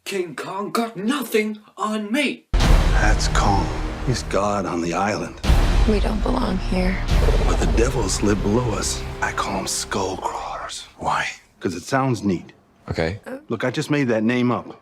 King Kong got nothing on me. That's Kong. He's God on the island. We don't belong here. But the devils live below us. I call them skull crawlers. Why? Because it sounds neat. Okay. Look, I just made that name up.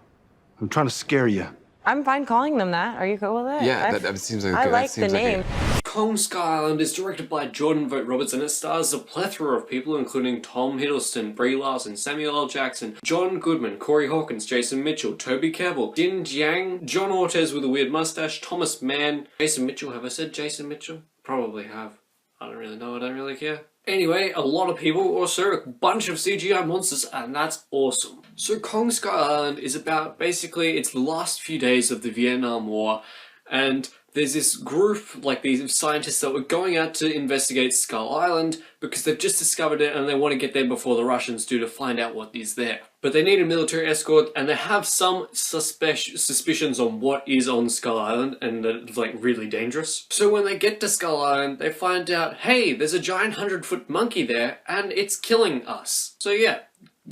I'm trying to scare you. I'm fine calling them that. Are you cool with it? Yeah, that seems like I good. like the name. Kong Skull Island is directed by Jordan Vogt Roberts and it stars a plethora of people including Tom Hiddleston, Brie Larson, Samuel L. Jackson, John Goodman, Corey Hawkins, Jason Mitchell, Toby Kebbell, Din Jiang, John Ortez with a weird mustache, Thomas Mann, Jason Mitchell. Have I said Jason Mitchell? Probably have. I don't really know, I don't really care. Anyway, a lot of people, also a bunch of CGI monsters, and that's awesome. So Kong Skull Island is about, basically, it's the last few days of the Vietnam War, and there's this group, like these scientists that were going out to investigate Skull Island because they've just discovered it and they want to get there before the Russians do to find out what is there. But they need a military escort and they have some suspicions on what is on Skull Island and that it's like really dangerous. So when they get to Skull Island, they find out, hey, there's a giant 100-foot monkey there and it's killing us. So yeah,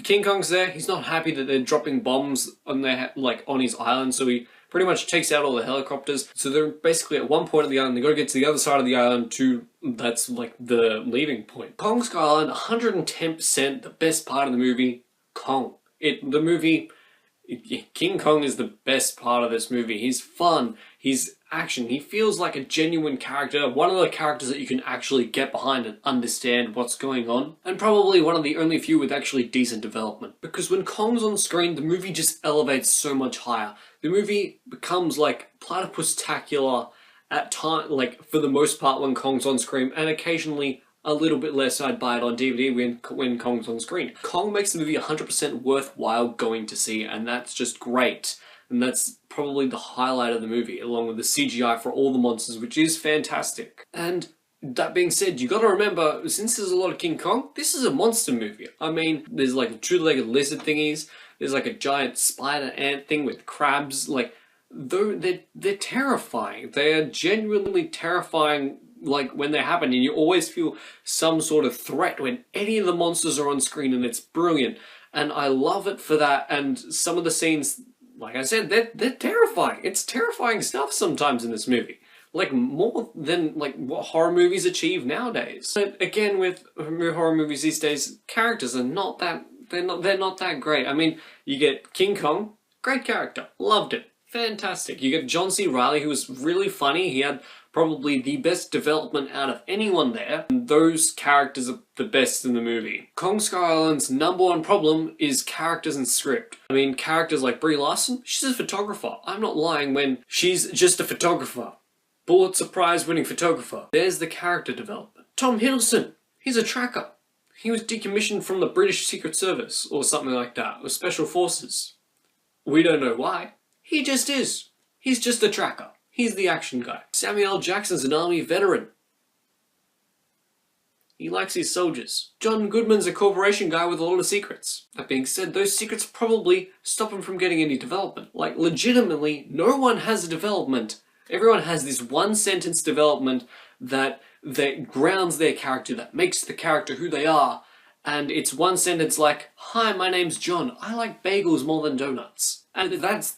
King Kong's there. He's not happy that they're dropping bombs on their on his island, so he pretty much takes out all the helicopters. So they're basically at one point of the island, they gotta get to the other side of the island that's like the leaving point. Kong Skull Island, 110% the best part of the movie, Kong. King Kong is the best part of this movie. He's fun, he's action, he feels like a genuine character, one of the characters that you can actually get behind and understand what's going on, and probably one of the only few with actually decent development. Because when Kong's on screen, the movie just elevates so much higher. The movie becomes like Platypus-tacular at time, like for the most part when Kong's on screen, and occasionally a little bit less. I'd buy it on DVD when Kong's on screen. Kong makes the movie 100% worthwhile going to see, and that's just great. And that's probably the highlight of the movie, along with the CGI for all the monsters, which is fantastic. And that being said, you gotta remember, since there's a lot of King Kong, this is a monster movie. I mean, there's like two-legged lizard thingies, there's like a giant spider ant thing with crabs, like, though they're terrifying. They are genuinely terrifying, like, when they happen, and you always feel some sort of threat when any of the monsters are on screen, and it's brilliant. And I love it for that, and some of the scenes, like I said, they're terrifying. It's terrifying stuff sometimes in this movie. Like, more than, like, what horror movies achieve nowadays. But again, with horror movies these days, characters are not that, they're not that great. I mean, you get King Kong, great character, loved it, fantastic. You get John C. Reilly, who was really funny, he had probably the best development out of anyone there, and those characters are the best in the movie. Kong Skull Island's #1 problem is characters and script. I mean, characters like Brie Larson, she's a photographer. I'm not lying when she's just a photographer. Pulitzer Prize winning photographer. There's the character development. Tom Hiddleston, he's a tracker. He was decommissioned from the British Secret Service, or something like that, or Special Forces. We don't know why. He just is. He's just a tracker. He's the action guy. Samuel L. Jackson's an army veteran. He likes his soldiers. John Goodman's a corporation guy with a lot of secrets. That being said, those secrets probably stop him from getting any development. Like, legitimately, no one has a development. Everyone has this one-sentence development that grounds their character, that makes the character who they are. And it's one sentence like, "Hi, my name's John. I like bagels more than donuts." And that's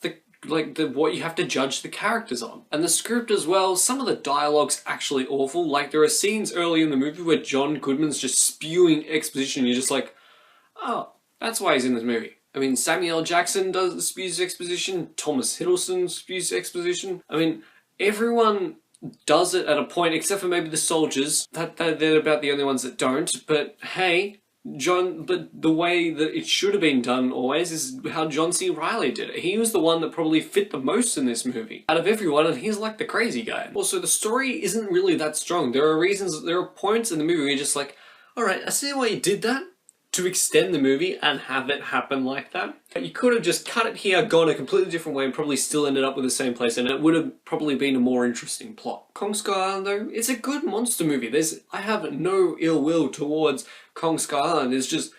what you have to judge the characters on. And the script as well, some of the dialogue's actually awful. Like, there are scenes early in the movie where John Goodman's just spewing exposition. You're just like, oh, that's why he's in this movie. I mean, Samuel L. Jackson spews exposition, Thomas Hiddleston spews exposition. I mean, everyone does it at a point, except for maybe the soldiers. They're about the only ones that don't. But hey, but the way that it should have been done always is how John C. Reilly did it. He was the one that probably fit the most in this movie out of everyone, and he's like the crazy guy. Also, the story isn't really that strong. There are points in the movie where you're just like, alright, I see why you did that, to extend the movie and have it happen like that. But you could have just cut it here, gone a completely different way, and probably still ended up with the same place, and it would have probably been a more interesting plot. Kong Skull Island, though, it's a good monster movie. I have no ill will towards Kong Skull Island. It's just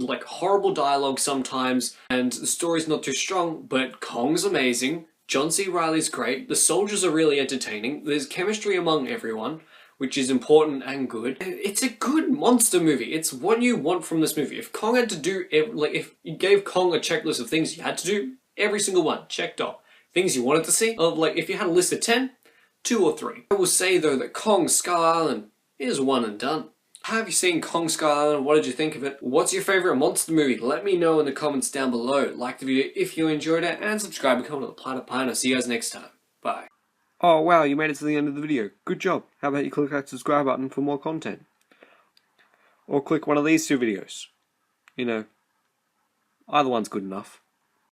like horrible dialogue sometimes, and the story's not too strong, but Kong's amazing. John C. Reilly's great. The soldiers are really entertaining. There's chemistry among everyone, which is important and good. It's a good monster movie. It's what you want from this movie. If Kong had to do, if you gave Kong a checklist of things he had to do, Every single one, checked off. Things you wanted to see, like if you had a list of 10, 2 or 3. I will say though that Kong Skull Island is one and done. Have you seen Kong Skull Island? What did you think of it? What's your favourite monster movie? Let me know in the comments down below. Like the video if you enjoyed it, and subscribe and come to the Platypus. I'll see you guys next time. Bye. Oh wow, you made it to the end of the video. Good job. How about you click that subscribe button for more content? Or click one of these 2 videos. You know, either one's good enough.